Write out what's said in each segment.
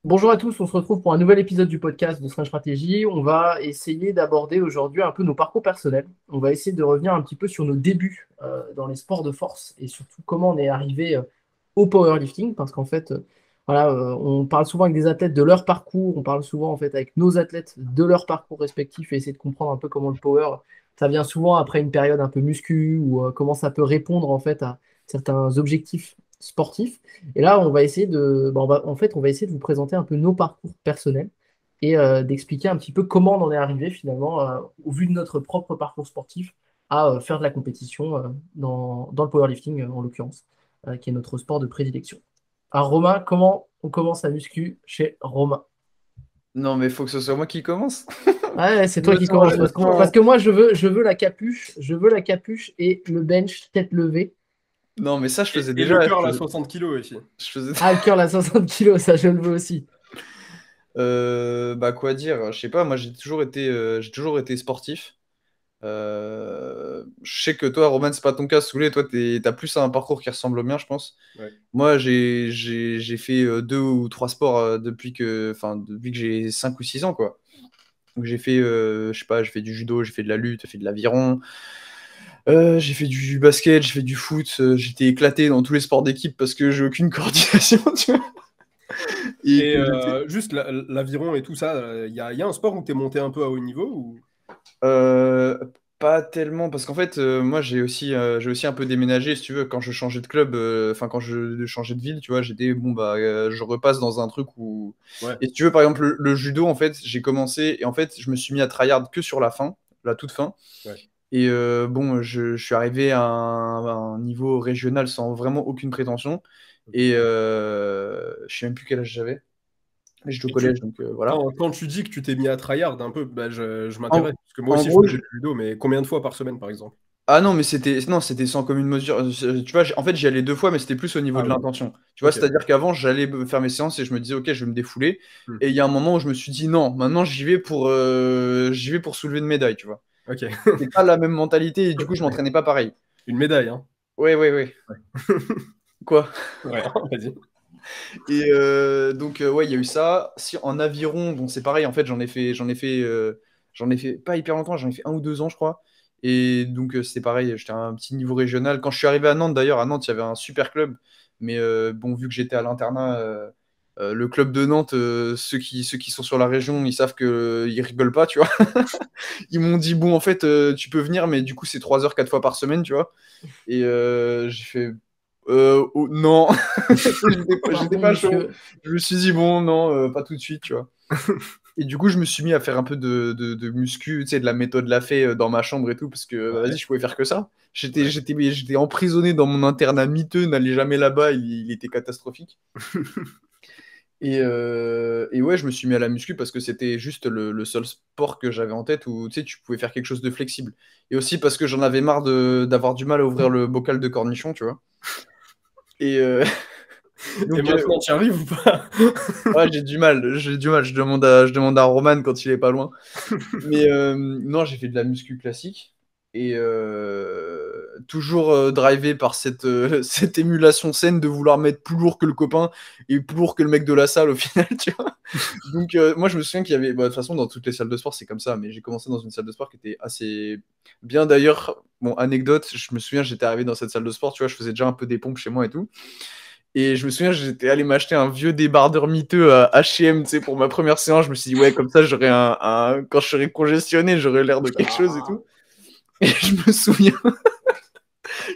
Bonjour à tous, on se retrouve pour un nouvel épisode du podcast de Strange Stratégie. On va essayer d'aborder aujourd'hui un peu nos parcours personnels. On va essayer de revenir un petit peu sur nos débuts dans les sports de force et surtout comment on est arrivé au powerlifting parce qu'en fait, on parle souvent avec des athlètes de leur parcours, on parle souvent en fait avec nos athlètes de leur parcours respectif et essayer de comprendre un peu comment le power, ça vient souvent après une période un peu muscu ou comment ça peut répondre en fait à certains objectifs sportifs. Et là, on va essayer on va essayer de vous présenter un peu nos parcours personnels et d'expliquer un petit peu comment on en est arrivé finalement, au vu de notre propre parcours sportif, à faire de la compétition dans le powerlifting en l'occurrence, qui est notre sport de prédilection. Alors Romain, comment on commence la muscu chez Romain? Non, mais faut que ce soit moi qui commence. Ouais, c'est Je toi me qui sens, commence je me parce sens- que moi je veux la capuche, et le bench tête levée. Non, mais ça, je faisais Et déjà. le cœur, là, 60 kilos aussi. Je faisais... Ah, le curl à 60 kilos, ça je le veux aussi. Bah, quoi dire? Je sais pas, moi, j'ai toujours été sportif. Je sais que toi, Roman, c'est pas ton cas, Soulé. Toi, t'as plus un parcours qui ressemble au mien, je pense. Ouais. Moi, j'ai fait deux ou trois sports depuis que j'ai 5 ou 6 ans, quoi. Donc, j'ai fait, je sais pas, j'ai fait du judo, j'ai fait de la lutte, j'ai fait de l'aviron. J'ai fait du basket, j'ai fait du foot, j'étais éclaté dans tous les sports d'équipe parce que j'ai aucune coordination, tu vois. Et Et que j'étais. juste l'aviron et tout ça, il y a un sport où tu es monté un peu à haut niveau ou... Euh, Pas tellement, parce qu'en fait, moi j'ai aussi un peu déménagé, si tu veux, quand je changeais de club, enfin quand je changeais de ville, tu vois, j'étais, bon, bah, je repasse dans un truc où. Ouais, Et si tu veux, par exemple, le judo, en fait, j'ai commencé, et en fait, je me suis mis à tryhard que sur la fin, la toute fin. ouais. Et bon, je suis arrivé à un niveau régional sans vraiment aucune prétention. Ok. Et je sais même plus quel âge j'avais. Mais j'étais au Et tu, collège, donc voilà. quand tu dis que tu t'es mis à tryhard un peu, bah, je En, m'intéresse. Parce que moi en aussi, je gros, faisais du judo, mais combien de fois par semaine, par exemple? ah non, mais c'était sans commune mesure. Tu vois, en fait, j'y allais deux fois, mais c'était plus au niveau Ah de oui, l'intention. Tu vois, ok. c'est-à-dire qu'avant, j'allais faire mes séances et je me disais, ok, je vais me défouler. Hmm. Et il y a un moment où je me suis dit, non, maintenant j'y vais pour soulever une médaille, tu vois. Ok. C'est pas la même mentalité et du coup, je m'entraînais pas pareil. Une médaille, hein. Ouais, ouais, ouais. Ouais, Quoi? ouais, vas-y. Et donc, ouais, il y a eu ça. Si en aviron, bon, c'est pareil, en fait, j'en ai fait pas hyper longtemps, j'en ai fait 1 ou 2 ans, je crois. Et donc, c'est pareil, j'étais à un petit niveau régional. Quand je suis arrivé à Nantes, d'ailleurs, à Nantes, il y avait un super club. Mais bon, vu que j'étais à l'internat, le club de Nantes, ceux qui sont sur la région, ils savent que ils rigolent pas, tu vois. Ils m'ont dit, bon, en fait, tu peux venir, mais du coup, c'est 3 heures, 4 fois par semaine, tu vois. Et j'ai fait, oh, non. J'étais Pardon, pas chaud. monsieur. Je me suis dit, bon, non, pas tout de suite, tu vois. Et du coup, je me suis mis à faire un peu de muscu, tu sais, de la méthode Lafay dans ma chambre et tout, parce que vas-y, Ouais, je pouvais faire que ça. ouais. J'étais emprisonné dans mon internat miteux, n'allais jamais là-bas, il était catastrophique. Et ouais, je me suis mis à la muscu parce que c'était juste le seul sport que j'avais en tête où tu sais, tu pouvais faire quelque chose de flexible. Et aussi parce que j'en avais marre d'avoir du mal à ouvrir le bocal de cornichon, tu vois. Et Et donc, maintenant, tu y arrives ou pas? ouais, j'ai du mal. Je demande à Roman quand il est pas loin. Mais non, j'ai fait de la muscu classique et toujours drivé par cette émulation saine de vouloir mettre plus lourd que le copain et plus lourd que le mec de la salle au final, tu vois. Donc moi, je me souviens qu'il y avait, bah, de toute façon, dans toutes les salles de sport, c'est comme ça, mais j'ai commencé dans une salle de sport qui était assez bien d'ailleurs. Bon, anecdote, je me souviens, j'étais arrivé dans cette salle de sport, tu vois, je faisais déjà un peu des pompes chez moi et tout. Et je me souviens, j'étais allé m'acheter un vieux débardeur miteux à H&M, tu sais, pour ma première séance. Je me suis dit, ouais, comme ça, j'aurais quand je serais congestionné, j'aurais l'air de quelque chose et Ah, tout. Et je me souviens,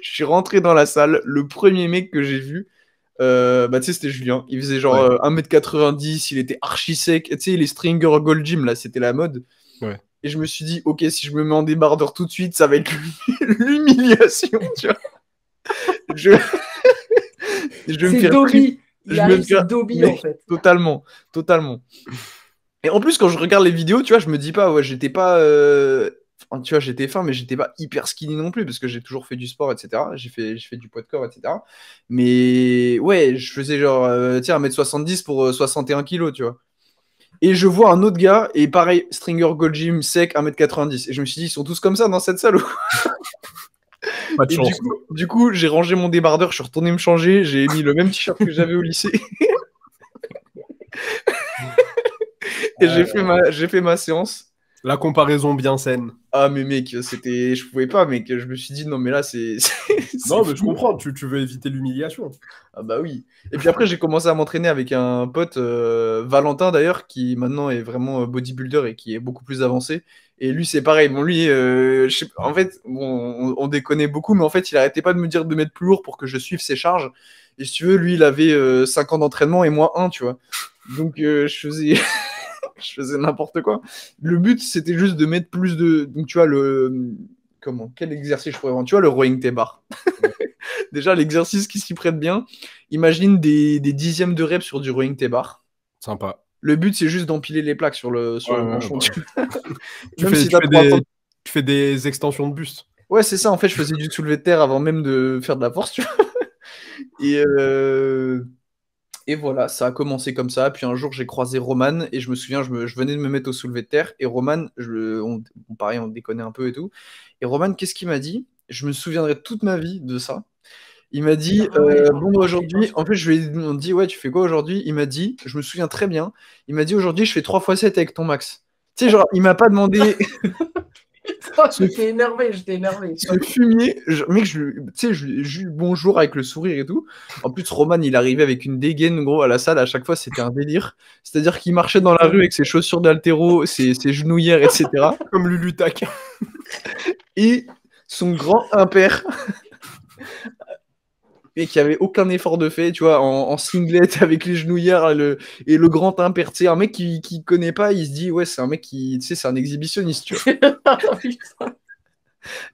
je suis rentré dans la salle, le premier mec que j'ai vu, bah, tu sais, c'était Julien. Il faisait genre ouais, 1,90 m, il était archi sec. Tu sais, les Stringer Gold Gym, là, c'était la mode. ouais. Et je me suis dit, ok, si je me mets en débardeur tout de suite, ça va être l'humiliation, tu vois. Je, je vais me C'est faire tri- Dobby. Il je vais me arrive, c'est faire, Dobby en mais fait. totalement, totalement. Et en plus, quand je regarde les vidéos, tu vois, je me dis pas, ouais, j'étais pas, enfin, tu vois, j'étais fin, mais j'étais pas hyper skinny non plus, parce que j'ai toujours fait du sport, etc. J'ai fait du poids de corps, etc. Mais ouais, je faisais genre, tiens, 1,70 m pour 61 kilos, tu vois. Et je vois un autre gars, et pareil, Stringer Gold Gym, sec, 1,90 m. Et je me suis dit, ils sont tous comme ça dans cette salle. Pas de Et chance. du coup, j'ai rangé mon débardeur, je suis retourné me changer, j'ai mis le même t-shirt que j'avais au lycée. Et j'ai fait ma séance. La comparaison bien saine. Ah, mais mec, je pouvais pas, mec. Je me suis dit, non, mais là, c'est Non, mais je fou. comprends, tu veux éviter l'humiliation. Ah, bah oui. Et puis après, j'ai commencé à m'entraîner avec un pote, Valentin d'ailleurs, qui maintenant est vraiment bodybuilder et qui est beaucoup plus avancé. Et lui, c'est pareil. Bon, lui, en fait, bon, on déconnait beaucoup, mais en fait, il arrêtait pas de me dire de mettre plus lourd pour que je suive ses charges. Et si tu veux, lui, il avait 5 ans d'entraînement et moi 1, tu vois. Donc, je faisais. Je faisais n'importe quoi. Le but, c'était juste de mettre plus de. Donc, tu vois, quel exercice je pourrais prendre? Tu vois, le rowing T-bar. Déjà, l'exercice qui s'y prête bien. Imagine des dixièmes de reps sur du rowing T-bar. Sympa. Le but, c'est juste d'empiler les plaques sur le manchon. Bah. Même si t'as 3 ans. Tu fais des extensions de buste. Ouais, c'est ça. En fait, je faisais du soulevé de terre avant même de faire de la force, tu vois. Et voilà, ça a commencé comme ça. Puis un jour, j'ai croisé Roman et je me souviens, je venais de me mettre au soulevé de terre. Et Roman, pareil, on déconnait un peu et tout. Et Roman, qu'est-ce qu'il m'a dit? Je me souviendrai toute ma vie de ça. Il m'a dit, bon, aujourd'hui, en fait, je lui ai dit, ouais, tu fais quoi aujourd'hui? Il m'a dit, je me souviens très bien, il m'a dit, aujourd'hui, je fais 3 fois 7 avec ton max. Tu sais, genre, il m'a pas demandé. J'étais énervé. Ce fumier, mec, tu sais, j'ai eu bonjour avec le sourire et tout. En plus, Roman, il arrivait avec une dégaine, gros, à la salle. À chaque fois, c'était un délire. C'est-à-dire qu'il marchait dans la rue avec ses chaussures d'haltéro, ses genouillères, etc. Comme Lulu Tac. Et son grand impair. Et qui avait aucun effort de fait, tu vois, en singlet avec les genouillères et le grand impair. Tu sais, un mec qui connaît pas, il se dit, ouais, c'est un mec qui, tu sais, c'est un exhibitionniste, tu vois.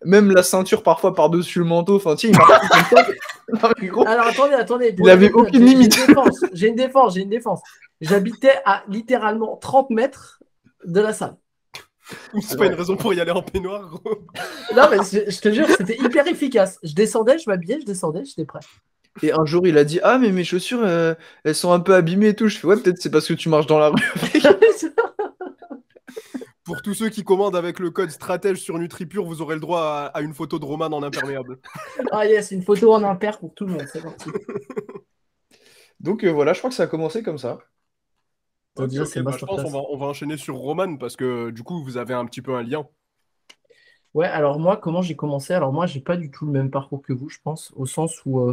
Même la ceinture parfois par-dessus le manteau, enfin, tu sais, il marche comme ça. Non, mais gros, alors attendez. il avait aucune limite. J'ai une défense. J'habitais à littéralement 30 mètres de la salle. C'est pas une raison pour y aller en peignoir, gros. Non, mais je te jure, c'était hyper efficace. Je descendais, je m'habillais, j'étais prêt. Et un jour, il a dit, ah, mais mes chaussures, elles sont un peu abîmées et tout. Je fais, ouais, peut-être c'est parce que tu marches dans la rue. Pour tous ceux qui commandent avec le code stratège sur NutriPure, vous aurez le droit à une photo de Roman en imperméable. Ah yes, une photo en impair pour tout le monde, c'est parti. Donc voilà, je crois que ça a commencé comme ça. Ok, je pense qu'on va enchaîner sur Roman parce que du coup, vous avez un petit peu un lien. Ouais, alors moi, comment j'ai commencé? Alors moi, j'ai pas du tout le même parcours que vous, je pense, au sens où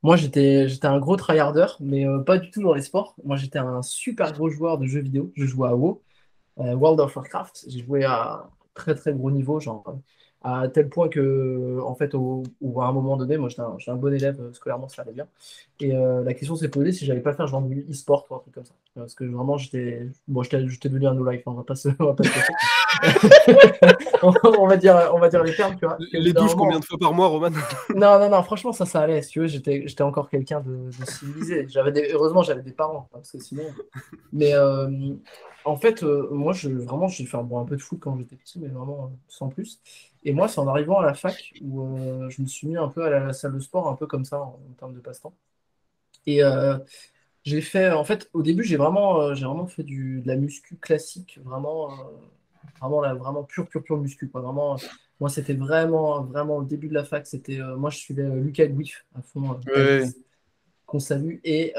moi, j'étais un gros tryharder, mais pas du tout dans les sports. Moi, j'étais un super gros joueur de jeux vidéo. Je jouais à WoW. World of Warcraft. J'ai joué à très très gros niveau, genre à tel point que, en fait, à un moment donné, moi j'étais un bon élève scolairement, ça allait bien. Et la question s'est posée si j'allais pas faire genre du e-sport ou un truc comme ça. Parce que vraiment, j'étais devenu un no-life, on va pas se cacher. On va dire les termes, tu vois. Les douches, combien de fois par mois, Roman? Non, franchement, ça allait. Si tu veux, j'étais encore quelqu'un de civilisé. Heureusement, j'avais des parents, parce que sinon. Mais en fait, moi, vraiment, j'ai fait un peu de foot quand j'étais petit, mais vraiment sans plus. Et moi, c'est en arrivant à la fac où je me suis mis un peu à la salle de sport, un peu comme ça, en termes de passe-temps. Et j'ai fait, en fait, au début, j'ai vraiment fait de la muscu classique, vraiment pur muscu, quoi. Vraiment, moi, c'était vraiment au début de la fac, moi, je suivais Lucas Gouif à fond, Ouais. qu'on salue, et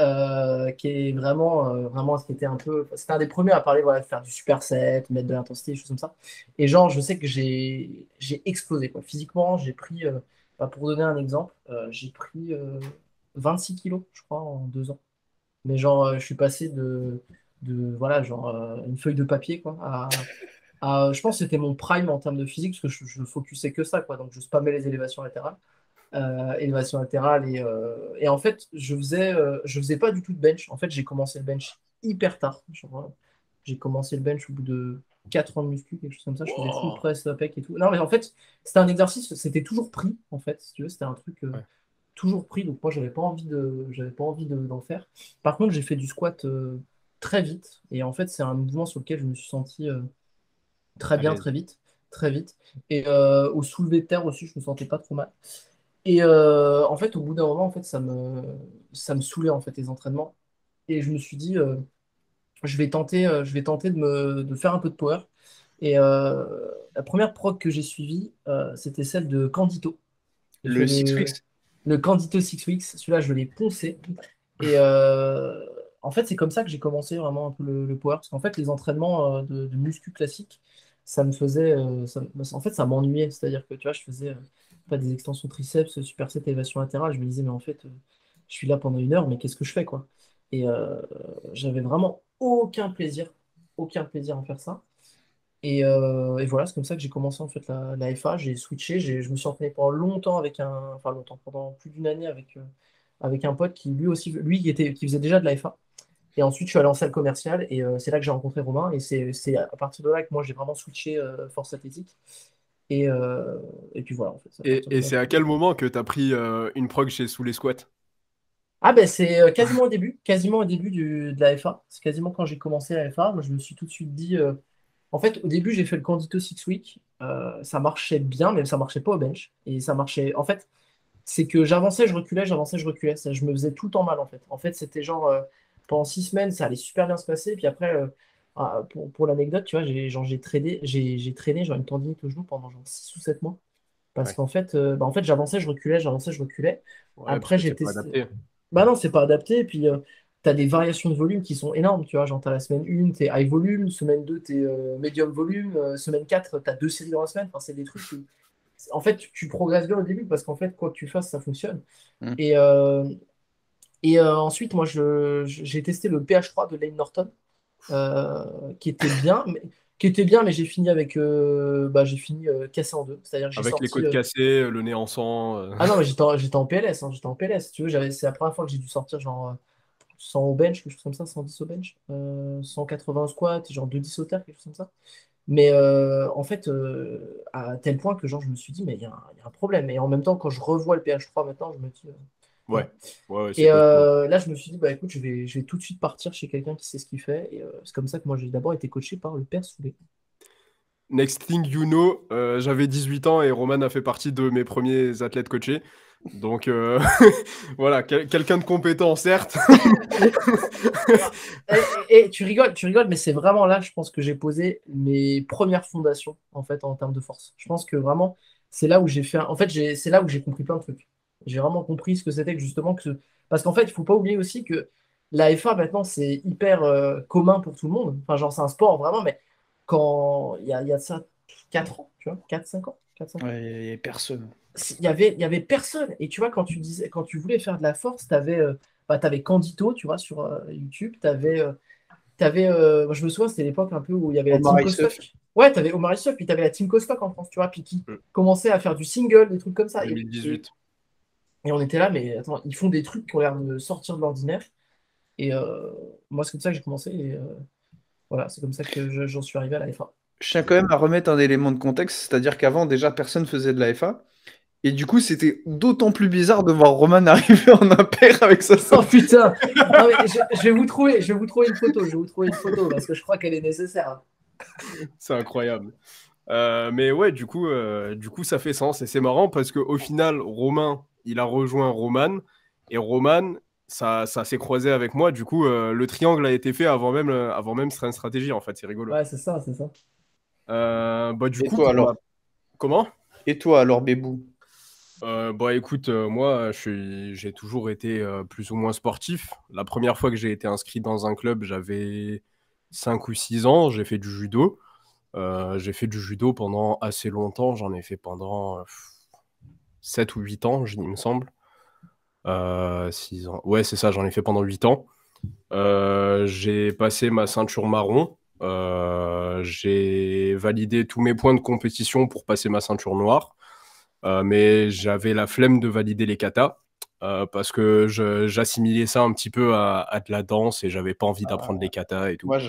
qui est vraiment, qui était un peu, c'était un des premiers à parler, voilà, de faire du superset, mettre de l'intensité, des choses comme ça. Et genre, je sais que j'ai explosé, quoi. Physiquement, j'ai pris, pour donner un exemple, j'ai pris 26 kilos, je crois, en 2 ans. Mais genre, je suis passé voilà, genre, une feuille de papier, quoi, je pense que c'était mon prime en termes de physique, parce que je focusais que ça, quoi. Donc, je spammais les élévations latérales. Et en fait, je faisais pas du tout de bench. En fait, j'ai commencé le bench hyper tard. Genre, j'ai commencé le bench au bout de 4 ans de muscu, quelque chose comme ça. Je faisais full press, pec et tout. Non, mais en fait, c'était un exercice, c'était toujours pris, en fait, si tu veux. C'était un truc Ouais. toujours pris. Donc, moi, j'avais pas envie d'en faire. Par contre, j'ai fait du squat très vite. Et en fait, c'est un mouvement sur lequel je me suis senti très bien, très vite. Très vite. Et au soulevé de terre aussi, je me sentais pas trop mal. Et en fait, au bout d'un moment, en fait, ça me saoulait en fait les entraînements. Et je me suis dit, je vais tenter de faire un peu de power. Et la première prog que j'ai suivie, c'était celle de Candito. J'ai fait Le Six Weeks. le Candito Six Weeks. Celui-là, je l'ai poncé. Et en fait, c'est comme ça que j'ai commencé vraiment un peu le power. Parce qu'en fait, les entraînements de muscu classique, ça me faisait. En fait, ça m'ennuyait. C'est-à-dire que tu vois, je faisais pas des extensions triceps, superset, élévation latérale. Je me disais, mais en fait, je suis là pendant 1 heure, mais qu'est-ce que je fais, quoi? Et j'avais vraiment aucun plaisir à faire ça. Et voilà, c'est comme ça que j'ai commencé en fait la FA. J'ai switché, je me suis entraîné pendant longtemps enfin longtemps, pendant plus d'1 année avec un pote qui lui aussi, qui faisait déjà de la FA. Et ensuite, je suis allé en salle commerciale et c'est là que j'ai rencontré Romain. Et c'est à partir de là que moi j'ai vraiment switché force athlétique. Et, euh, et puis voilà, en fait, c'est à partir Et de là. c'est à quel moment que tu as pris une prog chez Sous les Squats? Ah ben c'est quasiment au début de la FA. C'est quasiment quand j'ai commencé la FA. Moi, je me suis tout de suite dit. En fait, au début, j'ai fait le Condito Six Week. Ça marchait bien, mais ça marchait pas au bench. Et ça marchait. En fait, c'est que j'avançais, je reculais, j'avançais, je reculais. Je me faisais tout le temps mal, en fait. En fait, c'était genre pendant 6 semaines, ça allait super bien se passer. Puis après, pour l'anecdote, tu vois, j'ai traîné genre une tendinite au genou pendant genre 6 ou 7 mois. Parce Ouais. qu'en fait, j'avançais, je reculais, j'avançais, je reculais. Ouais, parce Après, que j'ai c'est pas testé. adapté. Bah non, c'est pas adapté. Et puis, tu as des variations de volume qui sont énormes. Tu vois, genre, t'as la semaine 1, t'es high volume. Semaine 2, t'es medium volume. Semaine 4, t'as 2 séries dans la semaine. Enfin, c'est des trucs où, en fait, tu progresses bien au début parce qu'en fait, quoi que tu fasses, ça fonctionne. Mm. Et ensuite, moi, j'ai testé le PH3 de Lane Norton, qui était bien, mais j'ai fini j'ai fini cassé en deux. C'est-à-dire que j'ai Avec les sorti. côtes cassées, le nez en sang. Ah non, mais j'étais en PLS, hein, j'étais en PLS. Si tu veux, c'est la première fois que j'ai dû sortir genre 100 au bench, quelque chose comme ça, 110 au bench, 180 au squat, et genre 210 au terre, quelque chose comme ça. Mais en fait, à tel point que genre, je me suis dit, mais il y a un problème. Et en même temps, quand je revois le PH3 maintenant, je me dis, Ouais, voilà. ouais, c'est Et costaud. là, je me suis dit, bah écoute, je vais tout de suite partir chez quelqu'un qui sait ce qu'il fait. Et c'est comme ça que moi, j'ai d'abord été coaché par le père Soulé. Next thing you know, j'avais 18 ans et Roman a fait partie de mes premiers athlètes coachés. Donc voilà, quelqu'un de compétent, certes. Ah, et tu rigoles, mais c'est vraiment là, je pense que j'ai posé mes premières fondations, en fait, en termes de force. Je pense que vraiment, c'est là où j'ai fait, en fait, c'est là où j'ai compris plein de trucs. J'ai vraiment compris ce que c'était que justement parce qu'en fait, il faut pas oublier aussi que la FA maintenant, c'est hyper commun pour tout le monde. Enfin, genre, c'est un sport vraiment, mais quand il y a de ça 4 ans, tu vois, 4 5 ans, 4 5 ans. Ouais, y a personne. Il y avait personne. Et tu vois, quand tu voulais faire de la force, t'avais Candito, tu vois, sur YouTube. Moi, je me souviens, c'était l'époque un peu où il y avait la Omar Team Issouf. Kostock. Ouais, t'avais Omar Issouf, puis t'avais la Team Kostock en France, tu vois, puis qui Mm, commençait à faire du single, des trucs comme ça. Et 2018. on était là, mais attends, ils font des trucs qui ont l'air de sortir de l'ordinaire. Et moi, c'est comme ça que j'ai commencé. Et voilà, c'est comme ça que j'en suis arrivé à la FA. Je tiens quand même à remettre un élément de contexte, c'est-à-dire qu'avant, déjà, personne faisait de la FA. Et du coup, c'était d'autant plus bizarre de voir Roman arriver en impair avec sa Oh ceinture. putain! Non, mais je vais vous trouver une photo, parce que je crois qu'elle est nécessaire, hein. C'est incroyable. Mais ouais, du coup, ça fait sens. Et c'est marrant parce qu'au final, Romain, il a rejoint Roman. Et Roman, ça s'est croisé avec moi. Du coup, le triangle a été fait avant même Strength Strategy, en fait. C'est rigolo. Ouais, c'est ça, c'est ça. Bah, du Et coup, toi pour ma... alors? Comment? Et toi alors, Bébou? Bah écoute, moi, j'ai toujours été plus ou moins sportif. La première fois que j'ai été inscrit dans un club, j'avais 5 ou 6 ans. J'ai fait du judo. J'ai fait du judo pendant assez longtemps. J'en ai fait pendant 7 ou 8 ans, il me semble. 6 ans. Ouais, c'est ça, j'en ai fait pendant 8 ans. J'ai passé ma ceinture marron. J'ai validé tous mes points de compétition pour passer ma ceinture noire. Mais j'avais la flemme de valider les katas. Parce que j'assimilais ça un petit peu à de la danse et j'avais pas envie d'apprendre les katas et tout. Moi,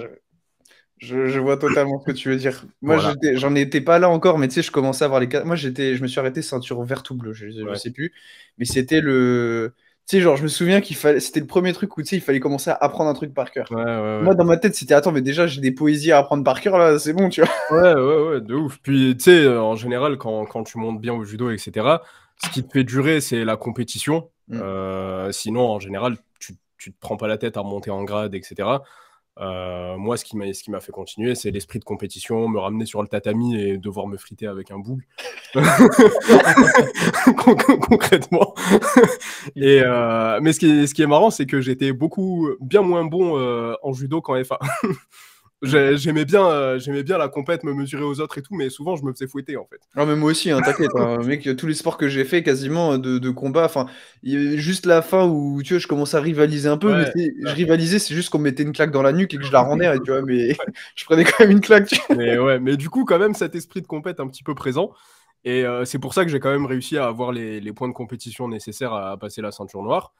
je vois totalement ce que tu veux dire. Moi, Voilà. j'en étais pas là encore, mais tu sais, je commençais à voir les cas. Moi, je me suis arrêté ceinture verte ou bleue, je Ouais. sais plus. Mais c'était le. Tu sais, genre, je me souviens c'était le premier truc où tu sais, il fallait commencer à apprendre un truc par cœur. Ouais, ouais, Moi, ouais. dans ma tête, c'était attends, mais déjà, j'ai des poésies à apprendre par cœur, là, c'est bon, tu vois. Ouais, ouais, ouais, de ouf. Puis, tu sais, en général, quand tu montes bien au judo, etc., ce qui te fait durer, c'est la compétition. Mm. Sinon, en général, tu te prends pas la tête à monter en grade, etc. Moi, ce qui m'a fait continuer, c'est l'esprit de compétition, me ramener sur le tatami et devoir me friter avec un boug. Concrètement. Mais ce qui est marrant, c'est que j'étais bien moins bon en judo qu'en FA. J'aimais bien la compète, me mesurer aux autres et tout, mais souvent je me faisais fouetter en fait. Ah, mais moi aussi, hein, t'inquiète, hein, mec, tous les sports que j'ai fait quasiment de combat, enfin, il y a juste la fin où tu vois, je commence à rivaliser un peu, mais Ouais, je rivalisais, c'est juste qu'on me mettait une claque dans la nuque et que je la rendais, tu vois, mais je prenais quand même une claque, tu vois. mais du coup, quand même, cet esprit de compète un petit peu présent. Et c'est pour ça que j'ai quand même réussi à avoir les points de compétition nécessaires à passer la ceinture noire.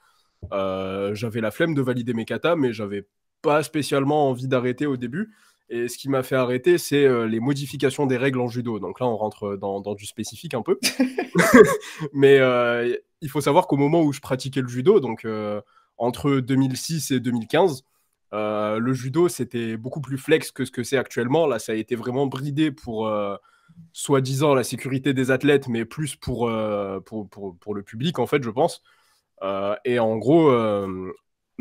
J'avais la flemme de valider mes katas, mais j'avais pas spécialement envie d'arrêter au début. Et ce qui m'a fait arrêter, c'est les modifications des règles en judo. Donc là, on rentre dans du spécifique un peu. Mais il faut savoir qu'au moment où je pratiquais le judo, donc entre 2006 et 2015, le judo, c'était beaucoup plus flex que ce que c'est actuellement. Là, ça a été vraiment bridé pour, soi-disant, la sécurité des athlètes, mais plus pour le public, en fait, je pense. Et en gros,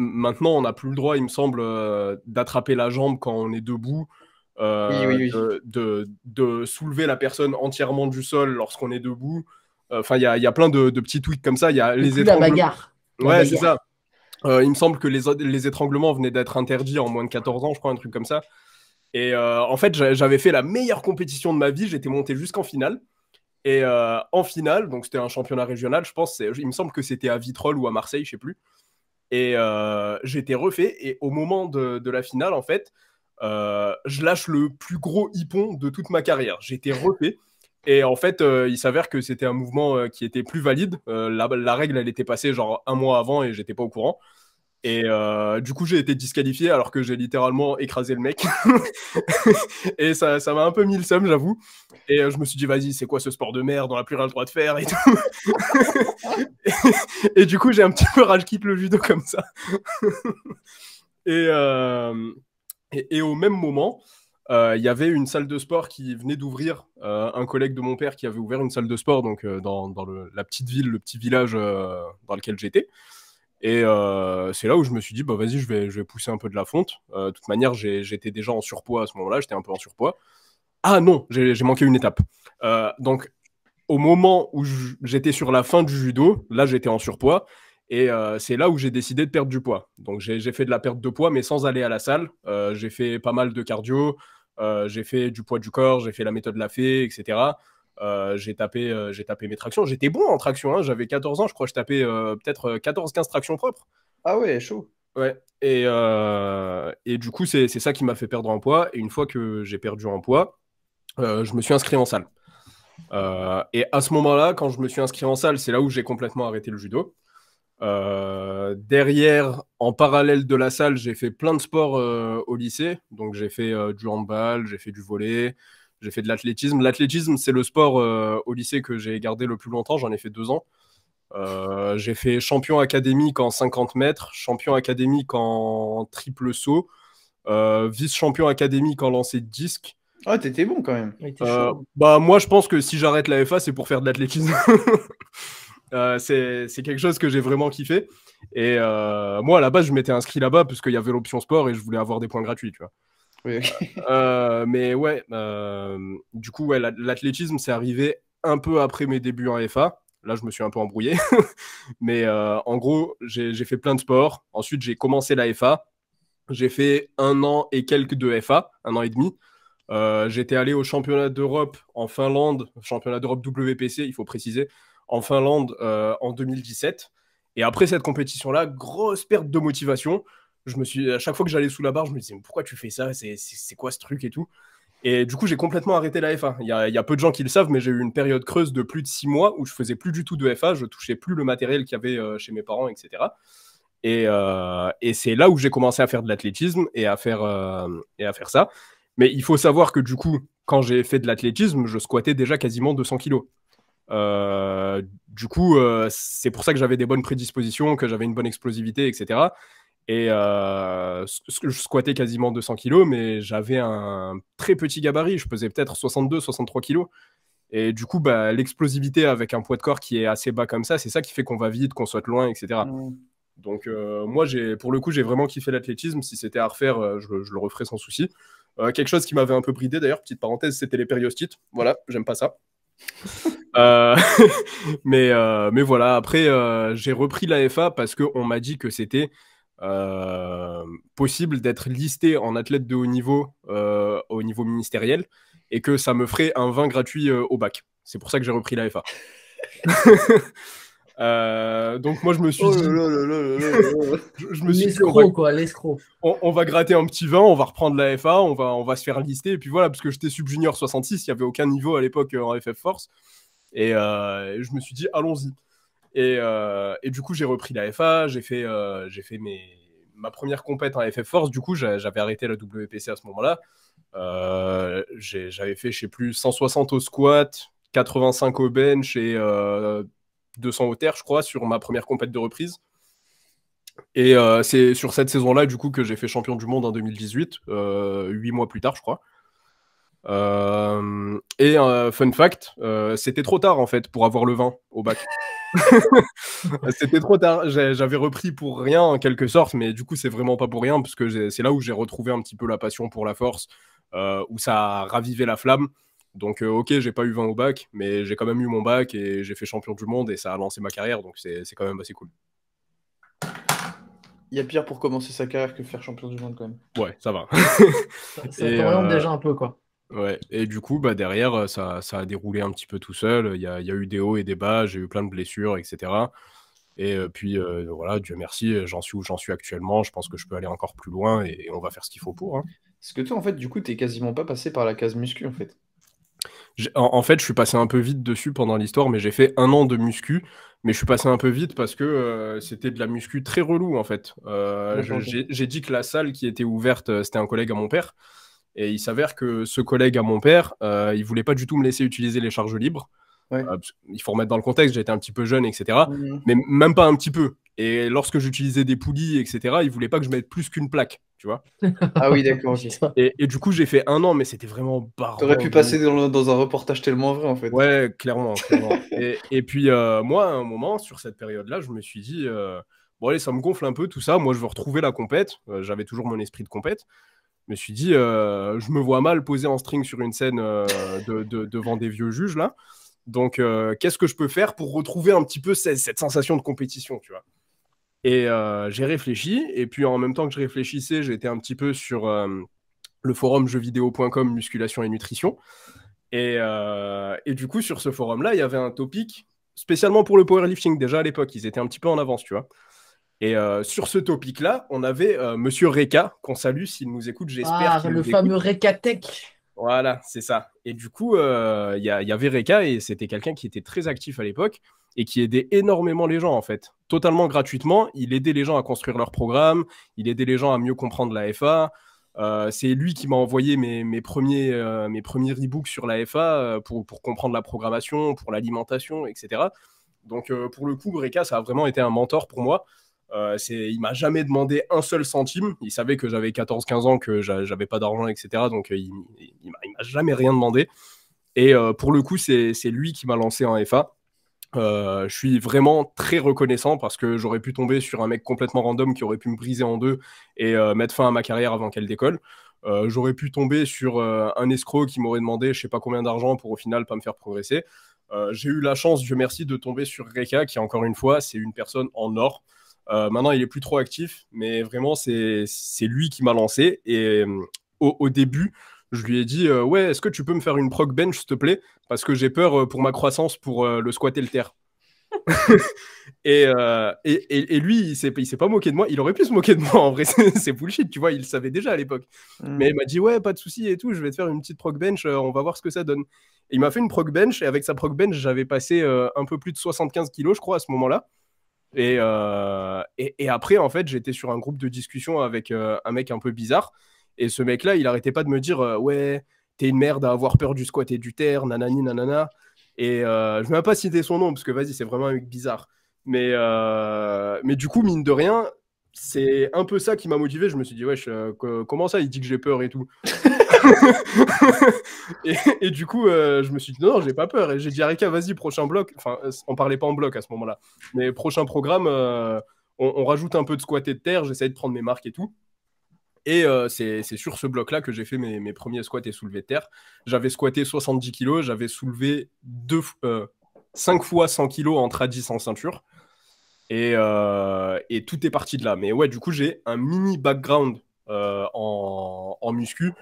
maintenant, on n'a plus le droit, il me semble, d'attraper la jambe quand on est debout, Oui. de soulever la personne entièrement du sol lorsqu'on est debout. Enfin, il y a plein de petits tweaks comme ça. Il y a les Plus la étranglements. bagarre. Ouais, c'est ça. Il me semble que les étranglements venaient d'être interdits en moins de 14 ans, je crois, un truc comme ça. Et en fait, j'avais fait la meilleure compétition de ma vie. J'étais monté jusqu'en finale. Et en finale, donc c'était un championnat régional, je pense. Il me semble que c'était à Vitrolles ou à Marseille, je sais plus. Et j'étais refait. Et au moment de la finale, en fait, je lâche le plus gros hippon de toute ma carrière. J'étais refait. Et en fait, il s'avère que c'était un mouvement qui était plus valide. La règle, elle était passée genre un mois avant et j'étais pas au courant. Et du coup, j'ai été disqualifié alors que j'ai littéralement écrasé le mec. Et ça m'a un peu mis le seum, j'avoue. Et je me suis dit, vas-y, c'est quoi ce sport de merde, on n'a plus rien le droit de faire et tout. Et du coup, j'ai un petit peu rage-quitte le judo comme ça. et, et au même moment, il y avait une salle de sport qui venait d'ouvrir. Un collègue de mon père qui avait ouvert une salle de sport donc, dans la petite ville, le petit village dans lequel j'étais. Et c'est là où je me suis dit, bah vas-y, je vais pousser un peu de la fonte. De toute manière, j'étais déjà en surpoids à ce moment-là, j'étais un peu en surpoids. Ah non, j'ai manqué une étape. Donc, au moment où j'étais sur la fin du judo, là, j'étais en surpoids. Et c'est là où j'ai décidé de perdre du poids. Donc, j'ai fait de la perte de poids, mais sans aller à la salle. J'ai fait pas mal de cardio. J'ai fait du poids du corps, j'ai fait la méthode Lafay, etc. J'ai tapé mes tractions. J'étais bon en traction, hein. J'avais 14 ans, je crois que je tapais peut-être 14-15 tractions propres. Ah ouais, chaud. Ouais. Et du coup, c'est ça qui m'a fait perdre en poids. Et une fois que j'ai perdu en poids, je me suis inscrit en salle. Et à ce moment-là, quand je me suis inscrit en salle, c'est là où j'ai complètement arrêté le judo. Derrière, en parallèle de la salle, j'ai fait plein de sports au lycée. Donc j'ai fait du handball, j'ai fait du volley, j'ai fait de l'athlétisme. L'athlétisme, c'est le sport au lycée que j'ai gardé le plus longtemps. J'en ai fait 2 ans. J'ai fait champion académique en 50 mètres, champion académique en triple saut, vice-champion académique en lancer de disque. Ah, t'étais bon quand même. Bah, moi, je pense que si j'arrête la FA, c'est pour faire de l'athlétisme. C'est quelque chose que j'ai vraiment kiffé. Et moi, à la base, je m'étais inscrit là-bas parce qu'il y avait l'option sport et je voulais avoir des points gratuits, tu vois. Oui. Mais ouais, du coup, ouais, l'athlétisme, c'est arrivé un peu après mes débuts en FA. Là, je me suis un peu embrouillé. Mais en gros, j'ai fait plein de sports. Ensuite, j'ai commencé la FA. J'ai fait 1 an et quelques de FA, 1 an et demi. J'étais allé au championnat d'Europe en Finlande, championnat d'Europe WPC, il faut préciser, en Finlande en 2017. Et après cette compétition-là, grosse perte de motivation. À chaque fois que j'allais sous la barre, je me disais, mais pourquoi tu fais ça? C'est quoi ce truc et tout? Et du coup, j'ai complètement arrêté la FA. Il y a peu de gens qui le savent, mais j'ai eu une période creuse de plus de 6 mois où je faisais plus du tout de FA, je touchais plus le matériel qu'il y avait chez mes parents, etc. Et c'est là où j'ai commencé à faire de l'athlétisme et à faire ça. Mais il faut savoir que du coup, quand j'ai fait de l'athlétisme, je squattais déjà quasiment 200 kilos. Du coup, c'est pour ça que j'avais des bonnes prédispositions, que j'avais une bonne explosivité, etc. Et je squattais quasiment 200 kilos, mais j'avais un très petit gabarit. Je pesais peut-être 62-63 kilos. Et du coup, bah, l'explosivité avec un poids de corps qui est assez bas comme ça, c'est ça qui fait qu'on va vite, qu'on saute loin, etc. Donc moi, pour le coup, j'ai vraiment kiffé l'athlétisme. Si c'était à refaire, je le referais sans souci. Quelque chose qui m'avait un peu bridé d'ailleurs, petite parenthèse, c'était les périostites. Voilà, j'aime pas ça. Mais voilà, après, j'ai repris l'AFA parce qu'on m'a dit que c'était possible d'être listé en athlète de haut niveau au niveau ministériel et que ça me ferait un vin gratuit au bac. C'est pour ça que j'ai repris l'AFA. Donc moi je me suis dit je me suis dit L'escroc, quoi, l'escroc. on va gratter un petit vin, on va reprendre l'AFA, on va se faire lister et puis voilà, parce que j'étais sub-junior 66, il n'y avait aucun niveau à l'époque en FF Force et je me suis dit allons-y et du coup j'ai repris l'AFA, j'ai fait ma première compète en FF Force. Du coup j'avais arrêté la WPC à ce moment-là. J'avais fait, je sais plus, 160 au squat, 85 au bench et 200 au terre, je crois, sur ma première compète de reprise. Et c'est sur cette saison-là, du coup, que j'ai fait champion du monde en 2018, 8 mois plus tard, je crois. Et fun fact, c'était trop tard, en fait, pour avoir le vin au bac. C'était trop tard. J'avais repris pour rien, en quelque sorte, mais du coup, c'est vraiment pas pour rien, parce que c'est là où j'ai retrouvé un petit peu la passion pour la force, où ça a ravivé la flamme. Donc, ok, j'ai pas eu 20 au bac, mais j'ai quand même eu mon bac et j'ai fait champion du monde et ça a lancé ma carrière, donc c'est quand même assez cool. Il y a pire pour commencer sa carrière que faire champion du monde quand même. Ouais, ça va. Ça t'oriente déjà un peu, quoi. Ouais, et du coup, bah, derrière, ça a déroulé un petit peu tout seul. Il y a eu des hauts et des bas, j'ai eu plein de blessures, etc. Et puis, voilà, Dieu merci, j'en suis où j'en suis actuellement. Je pense que je peux aller encore plus loin et on va faire ce qu'il faut pour. Hein. Parce que toi, en fait, du coup, t'es quasiment pas passé par la case muscu, en fait. En fait, je suis passé un peu vite dessus pendant l'histoire, mais j'ai fait 1 an de muscu. Mais je suis passé un peu vite parce que c'était de la muscu très relou, en fait. J'ai dit que la salle qui était ouverte, c'était un collègue à mon père. Et il s'avère que ce collègue à mon père, il voulait pas du tout me laisser utiliser les charges libres. Ouais. Il faut remettre dans le contexte, j'étais un petit peu jeune, etc. Mais même pas un petit peu. Et lorsque j'utilisais des poulies, etc., il voulait pas que je mette plus qu'une plaque, tu vois. Ah oui, d'accord, ok. Et du coup, j'ai fait 1 an, mais c'était vraiment barbant. T'aurais pu passer dans un reportage tellement vrai, en fait. Ouais, clairement. Et puis, moi, à un moment, sur cette période-là, je me suis dit, bon, allez, ça me gonfle un peu, tout ça. Moi, je veux retrouver la compète. J'avais toujours mon esprit de compète. Je me suis dit, je me vois mal poser en string sur une scène devant des vieux juges, là. Donc, qu'est-ce que je peux faire pour retrouver un petit peu cette sensation de compétition, tu vois. Et j'ai réfléchi, et puis en même temps que je réfléchissais, j'étais un petit peu sur le forum jeuxvideo.com musculation et nutrition. Et du coup, sur ce forum-là, il y avait un topic spécialement pour le powerlifting. Déjà à l'époque, ils étaient un petit peu en avance, tu vois. Et sur ce topic-là, on avait Monsieur Reka, qu'on salue s'il nous écoute, j'espère qu'il nous écoute. Le fameux Reka Tech. Voilà, c'est ça. Et du coup, il y avait Reka, et c'était quelqu'un qui était très actif à l'époque, et qui aidait énormément les gens, en fait. Totalement gratuitement, il aidait les gens à construire leur programme, il aidait les gens à mieux comprendre la FA. C'est lui qui m'a envoyé mes premiers e-books sur la FA pour comprendre la programmation, pour l'alimentation, etc. Donc, pour le coup, Reka, ça a vraiment été un mentor pour moi. Il m'a jamais demandé un seul centime. Il savait que j'avais 14-15 ans, que j'avais pas d'argent, etc. Donc il m'a jamais rien demandé. Et pour le coup, c'est lui qui m'a lancé en FA. Je suis vraiment très reconnaissant parce que j'aurais pu tomber sur un mec complètement random qui aurait pu me briser en deux et mettre fin à ma carrière avant qu'elle décolle. J'aurais pu tomber sur un escroc qui m'aurait demandé je sais pas combien d'argent pour au final pas me faire progresser. J'ai eu la chance, Dieu merci, de tomber sur Reka qui, encore une fois, c'est une personne en or. Maintenant, il est plus trop actif, mais vraiment, c'est lui qui m'a lancé. Et au début, je lui ai dit ouais, est-ce que tu peux me faire une prog bench, s'il te plaît? Parce que j'ai peur pour ma croissance pour le squat et le terre. et lui, il s'est pas moqué de moi. Il aurait pu se moquer de moi, en vrai. C'est bullshit, tu vois. Il le savait déjà à l'époque. Mais il m'a dit ouais, pas de souci et tout. Je vais te faire une petite prog bench. On va voir ce que ça donne. Et il m'a fait une prog bench. Et avec sa prog bench, j'avais passé un peu plus de 75 kilos, je crois, à ce moment-là. Et après, en fait, j'étais sur un groupe de discussion avec un mec un peu bizarre. Et ce mec-là, il arrêtait pas de me dire ouais, t'es une merde à avoir peur du squat et du terre, nanani, nanana. Et je vais même pas citer son nom, parce que vas-y, c'est vraiment un mec bizarre. Mais du coup, mine de rien, c'est un peu ça qui m'a motivé. Je me suis dit, wesh, comment ça, il dit que j'ai peur et tout. et du coup, je me suis dit, non, j'ai pas peur. Et j'ai dit à Reka, vas-y, prochain bloc. Enfin, on parlait pas en bloc à ce moment-là. Mais prochain programme, on rajoute un peu de squat et de terre, j'essaie de prendre mes marques et tout. Et c'est sur ce bloc-là que j'ai fait mes premiers squats et soulevés de terre. J'avais squatté 70 kilos, j'avais soulevé 5 fois 100 kilos en tradi sans ceinture. Et tout est parti de là. Mais ouais, du coup, j'ai un mini background en muscu,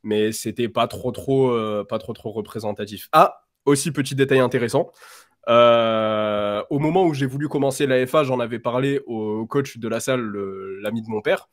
mais c'était pas trop représentatif. Ah, aussi petit détail intéressant. Au moment où j'ai voulu commencer l'AFA, j'en avais parlé au coach de la salle, l'ami de mon père.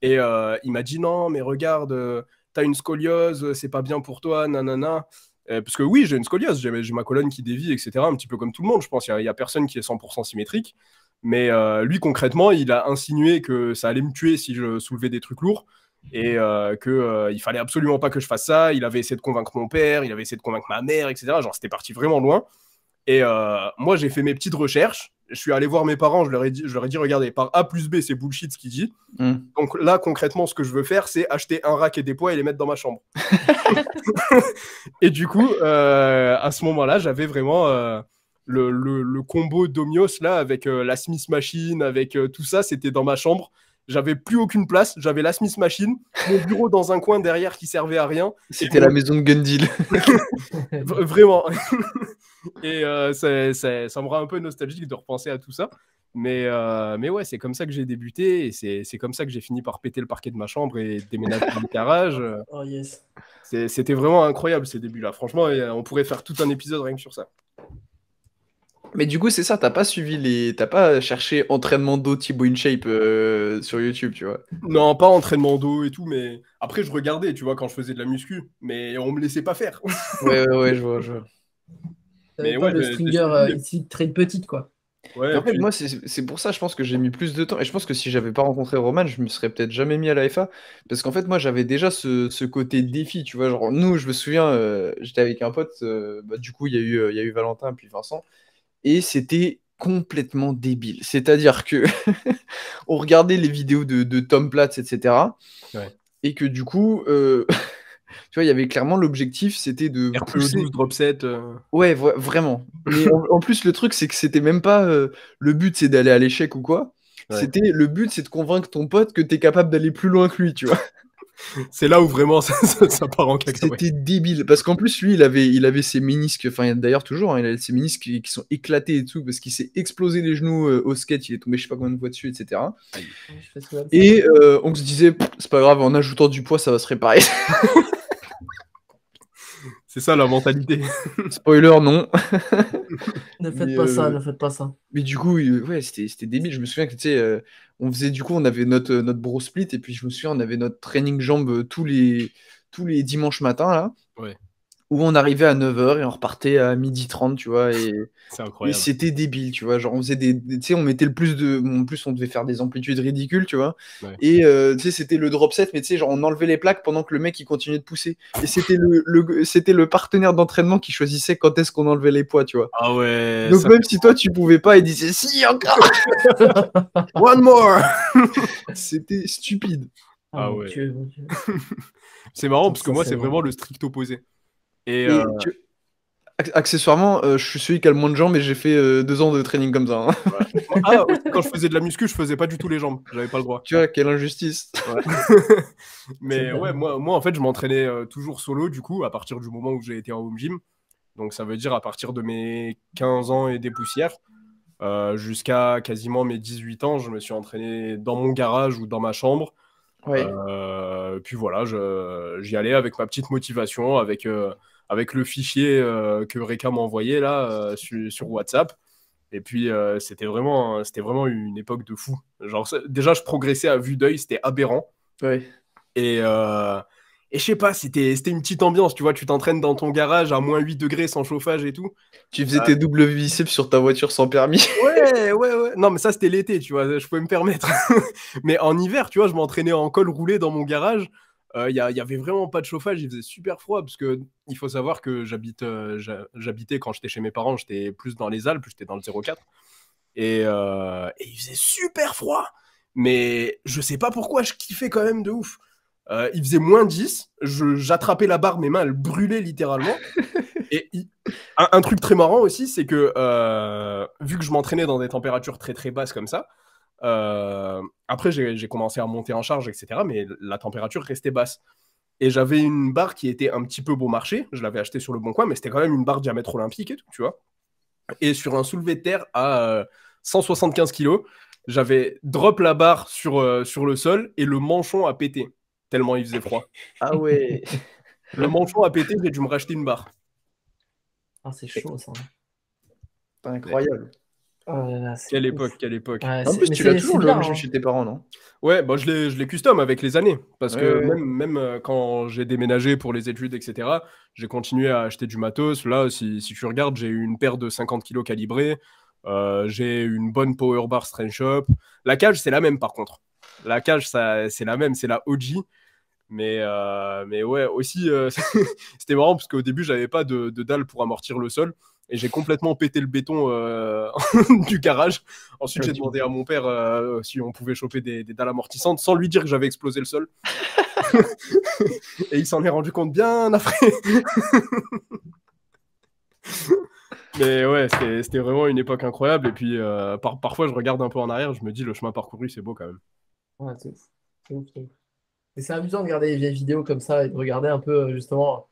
Et il m'a dit non, mais regarde, t'as une scoliose, c'est pas bien pour toi, nanana. Parce que oui, j'ai une scoliose, j'ai ma colonne qui dévie, etc. Un petit peu comme tout le monde, je pense. Il y a personne qui est 100% symétrique. Mais lui, concrètement, il a insinué que ça allait me tuer si je soulevais des trucs lourds et qu'il fallait absolument pas que je fasse ça. Il avait essayé de convaincre mon père, il avait essayé de convaincre ma mère, etc. Genre, c'était parti vraiment loin. Et moi, j'ai fait mes petites recherches. Je suis allé voir mes parents, je leur ai dit, regardez, par A plus B, c'est bullshit ce qu'il dit. Donc là, concrètement, ce que je veux faire, c'est acheter un rack et des poids et les mettre dans ma chambre. Et du coup, à ce moment-là, j'avais vraiment le combo d'Omios, là, avec la Smith Machine, avec tout ça, c'était dans ma chambre. J'avais plus aucune place, j'avais la Smith Machine, mon bureau dans un coin derrière qui servait à rien. C'était la maison de Gundil. Vraiment. Et ça me rend un peu nostalgique de repenser à tout ça. Mais ouais, c'est comme ça que j'ai débuté et c'est comme ça que j'ai fini par péter le parquet de ma chambre et déménager dans le garage. Oh yes. C'était vraiment incroyable ces débuts-là. Franchement, on pourrait faire tout un épisode rien que sur ça. Mais du coup, c'est ça, t'as pas cherché entraînement dos Thibaut InShape sur YouTube, tu vois. Non, pas entraînement dos et tout, mais après, je regardais, tu vois, quand je faisais de la muscu, mais on me laissait pas faire. Ouais, je vois. T'avais Mais pas ouais, le j'ai stringer suivi. ici très petite, quoi. Ouais, Et en fait, puis- moi, c'est pour ça, je pense que j'ai mis plus de temps. Et je pense que si j'avais pas rencontré Roman, je me serais peut-être jamais mis à la FA. Parce qu'en fait, moi, j'avais déjà ce côté défi, tu vois. Genre, nous, je me souviens, j'étais avec un pote, du coup, il y a eu Valentin puis Vincent. Et c'était complètement débile. C'est-à-dire que on regardait les vidéos de Tom Platz, etc. Ouais. Et que du coup, tu vois, il y avait clairement l'objectif, c'était de RPE pousser. 12, drop 7. Ouais, vraiment. Mais en plus, le truc, c'est que c'était même pas le but, c'est d'aller à l'échec ou quoi. Ouais. C'était le but, c'est de convaincre ton pote que t'es capable d'aller plus loin que lui, tu vois. C'est là où vraiment ça part en cacahuète. C'était débile. Parce qu'en plus, lui, il avait ses ménisques, enfin, d'ailleurs, toujours, hein, il a ses ménisques qui sont éclatés et tout, parce qu'il s'est explosé les genoux au skate, il est tombé je sais pas combien de fois dessus, etc. Je fais souvent ça. Et on se disait, c'est pas grave, en ajoutant du poids, ça va se réparer. C'est ça la mentalité. Spoiler, non. Ne faites Mais, pas ça, ne faites pas ça. Mais du coup, ouais, c'était débile. Je me souviens que, tu sais, on avait notre bro split, et puis je me souviens, on avait notre training jambes tous les dimanches matins, là, Ouais, où on arrivait à 9h et on repartait à 12h30, tu vois, et c'est Et incroyable. c'était débile, tu vois. Genre, on faisait tu sais, on mettait le plus de. Bon, en plus, on devait faire des amplitudes ridicules, tu vois. Ouais. Et tu sais, c'était le drop set, mais tu sais, genre, on enlevait les plaques pendant que le mec il continuait de pousser. Et c'était c'était le partenaire d'entraînement qui choisissait quand est-ce qu'on enlevait les poids, tu vois. Ah ouais. Donc, même si toi tu pouvais pas, il disait si, encore. One more. C'était stupide. Ah mon ouais. Dieu, mon Dieu. C'est marrant Ça, parce que moi, c'est c'est vrai. vraiment le strict opposé. Et Et accessoirement, je suis celui qui a le moins de jambes et j'ai fait 2 ans de training comme ça, hein. aussi, quand je faisais de la muscu, je faisais pas du tout les jambes. J'avais pas le droit. Tu vois, quelle injustice. Ouais. Mais C'est ouais, dingue. moi, en fait, je m'entraînais toujours solo, du coup, à partir du moment où j'ai été en home gym. Donc, ça veut dire à partir de mes 15 ans et des poussières, jusqu'à quasiment mes 18 ans, je me suis entraîné dans mon garage ou dans ma chambre. Ouais. Puis voilà, j'y allais avec ma petite motivation, avec le fichier que Reka m'a envoyé là sur WhatsApp. Et puis c'était vraiment une époque de fou. Genre, déjà, je progressais à vue d'œil, c'était aberrant. Ouais. Et je sais pas, c'était une petite ambiance, tu vois, tu t'entraînes dans ton garage à moins 8 degrés sans chauffage et tout. Tu faisais tes doubles biceps sur ta voiture sans permis. Ouais. Non, mais ça, c'était l'été, tu vois, je pouvais me permettre. Mais en hiver, tu vois, je m'entraînais en col roulé dans mon garage. Y avait vraiment pas de chauffage, il faisait super froid, parce que il faut savoir que j'habitais quand j'étais chez mes parents, j'étais plus dans les Alpes, j'étais dans le 04. Et il faisait super froid. Mais je sais pas pourquoi, je kiffais quand même de ouf. Il faisait moins 10, j'attrapais la barre, mes mains, elles brûlaient littéralement. Et un truc très marrant aussi, c'est que vu que je m'entraînais dans des températures très très basses comme ça, Après, j'ai commencé à monter en charge, etc. Mais la température restait basse. Et j'avais une barre qui était un petit peu bon marché. Je l'avais achetée sur le Bon Coin, mais c'était quand même une barre diamètre olympique et tout, tu vois. Et sur un soulevé de terre à 175 kilos, j'avais drop la barre sur le sol et le manchon a pété, tellement il faisait froid. Ah ouais. Le manchon a pété, j'ai dû me racheter une barre. Ah, c'est chaud ça. C'est incroyable. Quelle époque, quelle époque. Ouais, En plus, tu l'as toujours le bien, manchon chez tes parents, non? Ouais, bah, je l'ai custom avec les années. Parce que Ouais. même quand j'ai déménagé pour les études, etc., j'ai continué à acheter du matos. Là, si tu regardes, j'ai une paire de 50 kilos calibrée. J'ai une bonne power bar Strange Shop. La cage, c'est la même par contre. La cage, c'est la même, c'est la OG. Mais ouais, aussi, c'était marrant parce qu'au début, j'avais pas de dalle pour amortir le sol. Et j'ai complètement pété le béton du garage. Ensuite, j'ai demandé à mon père si on pouvait choper des dalles amortissantes sans lui dire que j'avais explosé le sol. Et il s'en est rendu compte bien après. Mais ouais, c'était vraiment une époque incroyable. Et puis, parfois, je regarde un peu en arrière, je me dis, le chemin parcouru, c'est beau quand même. Ouais, c'est ouf. C'est ouf, c'est ouf. Et c'est amusant de regarder les vieilles vidéos comme ça et de regarder un peu justement.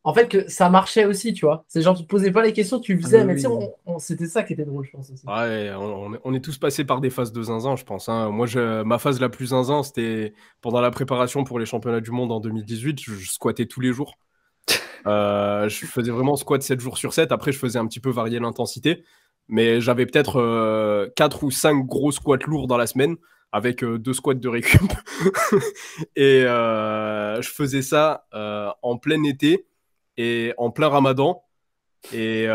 En fait, que ça marchait aussi, tu vois. C'est genre, tu te posais pas les questions, tu le faisais, mais tu sais, c'était ça qui était drôle, je pense aussi. Ouais, on est tous passés par des phases de zinzin, je pense. Hein. Moi, ma phase la plus zinzin, c'était pendant la préparation pour les championnats du monde en 2018. Je squattais tous les jours. Je faisais vraiment squat 7 jours sur 7. Après, je faisais un petit peu varier l'intensité. Mais j'avais peut-être 4 ou 5 gros squats lourds dans la semaine avec 2 squats de récup. Et je faisais ça en plein été et en plein ramadan. Et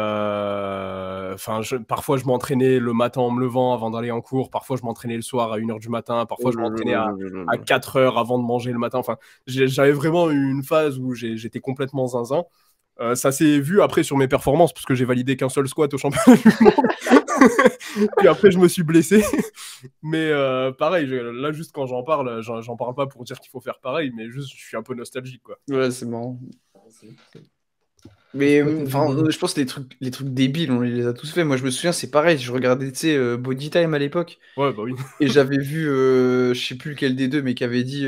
parfois, je m'entraînais le matin en me levant avant d'aller en cours. Parfois, je m'entraînais le soir à 1h du matin. Parfois, je m'entraînais à 4h avant de manger le matin. Enfin, j'avais vraiment une phase où j'étais complètement zinzin. Ça s'est vu après sur mes performances parce que j'ai validé qu'un seul squat au championnat du monde. Puis après, je me suis blessé. Mais pareil, là, juste quand j'en parle, j'en parle pas pour dire qu'il faut faire pareil, mais juste, je suis un peu nostalgique, quoi. Ouais, c'est marrant. Mais enfin, je pense que les trucs débiles, on les a tous fait. Moi, je me souviens, c'est pareil. Je regardais, tu sais, Body Time à l'époque. Ouais, bah oui. Et j'avais vu, je sais plus lequel des deux, mais qui avait dit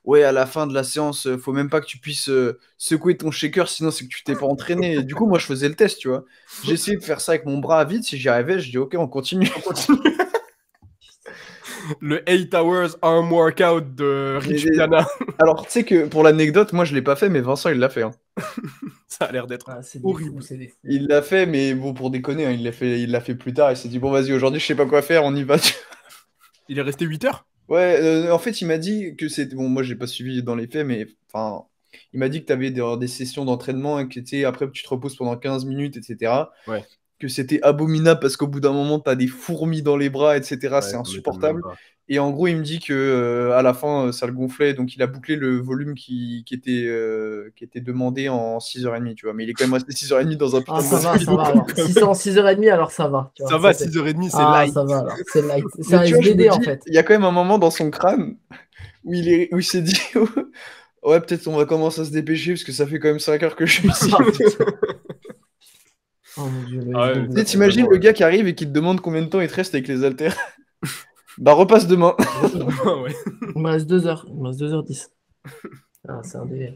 ouais, à la fin de la séance, faut même pas que tu puisses secouer ton shaker, sinon c'est que tu t'es pas entraîné. Et du coup, moi, je faisais le test, tu vois. J'ai essayé de faire ça avec mon bras à vide. Si j'y arrivais, je dis ok, on continue. Le 8 hours arm workout de Rich Piana. Alors, tu sais que pour l'anecdote, moi, je l'ai pas fait, mais Vincent, il l'a fait. Hein. Ça a l'air d'être horrible. Il l'a fait, mais bon, pour déconner, hein, il l'a fait plus tard. Il s'est dit bon, vas-y, aujourd'hui, je sais pas quoi faire, on y va. Il est resté 8 heures? Ouais, en fait, il m'a dit que c'était. Bon, moi, j'ai pas suivi dans les faits, mais enfin, il m'a dit que tu avais des sessions d'entraînement et que après, tu te reposes pendant 15 minutes, etc. Ouais. Que c'était abominable parce qu'au bout d'un moment, tu as des fourmis dans les bras, etc. Ouais, c'est insupportable. Et en gros, il me dit que à la fin, ça le gonflait, donc il a bouclé le volume qui était demandé en 6h30, tu vois. Mais il est quand même resté 6h30 dans un putain ça de va, ça va. Alors. 6h30, alors ça va. Tu vois, ça va, 6h30, c'est light. Ça va, alors. C'est light. C'est un SBD, en fait. Il y a quand même un moment dans son crâne où il s'est dit ouais, peut-être on va commencer à se dépêcher parce que ça fait quand même 5 heures que je suis ici. Oh mon Dieu, tu sais, t'imagines le gars qui arrive et qui te demande combien de temps il te reste avec les haltères. Bah repasse demain. Ouais. Il me reste 2 heures. Il me reste 2h10. C'est un délire,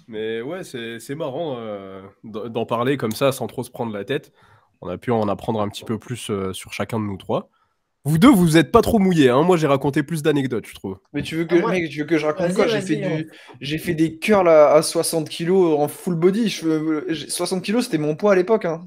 Mais ouais, c'est marrant d'en parler comme ça sans trop se prendre la tête. On a pu en apprendre un petit peu plus sur chacun de nous trois. Vous deux, vous êtes pas trop mouillés. Hein. Moi, j'ai raconté plus d'anecdotes, je trouve. Mais tu veux que je raconte quoi? J'ai fait des curls à 60 kilos en full body. 60 kilos, c'était mon poids à l'époque. Hein.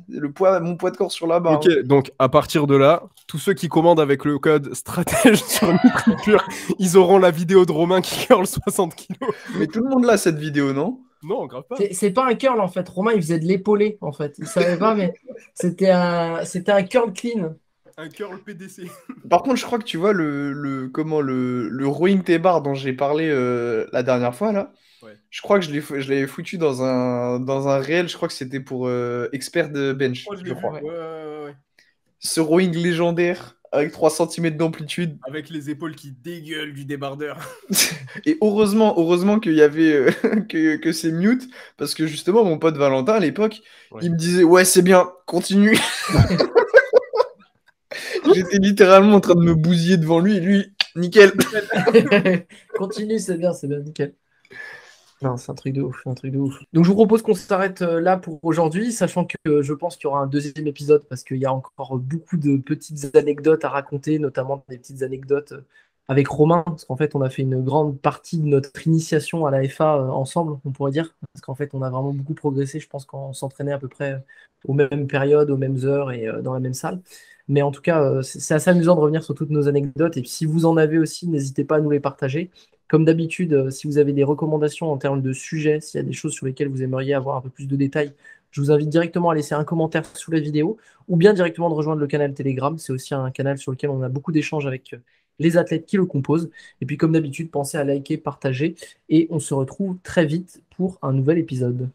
Mon poids de corps sur la barre. Ok, donc à partir de là, tous ceux qui commandent avec le code stratège sur NutriPure, ils auront la vidéo de Romain qui curl 60 kilos. Mais tout le monde l'a cette vidéo, non? Non, grave pas. C'est pas un curl en fait. Romain, il faisait de l'épaulé en fait. Il savait pas, mais c'était un curl clean. Un curl PDC. Par contre, je crois que tu vois le rowing T-bar dont j'ai parlé la dernière fois là. Ouais. Je crois que je l'avais foutu dans un réel. Je crois que c'était pour expert de bench. Oh, je crois. Ouais. Ce rowing légendaire avec 3 cm d'amplitude. Avec les épaules qui dégueulent du débardeur. Et heureusement qu'il y avait que c'est mute parce que justement mon pote Valentin à l'époque, il me disait ouais c'est bien, continue. J'étais littéralement en train de me bousiller devant lui et lui, nickel. Continue, c'est bien, nickel. Non, c'est un truc de ouf, un truc de ouf. Donc je vous propose qu'on s'arrête là pour aujourd'hui, sachant que je pense qu'il y aura un deuxième épisode parce qu'il y a encore beaucoup de petites anecdotes à raconter, notamment des petites anecdotes avec Romain, parce qu'en fait on a fait une grande partie de notre initiation à la FA ensemble, on pourrait dire, parce qu'en fait on a vraiment beaucoup progressé, je pense qu'on s'entraînait à peu près aux mêmes périodes, aux mêmes heures et dans la même salle. Mais en tout cas, c'est assez amusant de revenir sur toutes nos anecdotes, et puis si vous en avez aussi, n'hésitez pas à nous les partager. Comme d'habitude, si vous avez des recommandations en termes de sujets, s'il y a des choses sur lesquelles vous aimeriez avoir un peu plus de détails, je vous invite directement à laisser un commentaire sous la vidéo ou bien directement de rejoindre le canal Telegram. C'est aussi un canal sur lequel on a beaucoup d'échanges avec les athlètes qui le composent. Et puis comme d'habitude, pensez à liker, partager et on se retrouve très vite pour un nouvel épisode.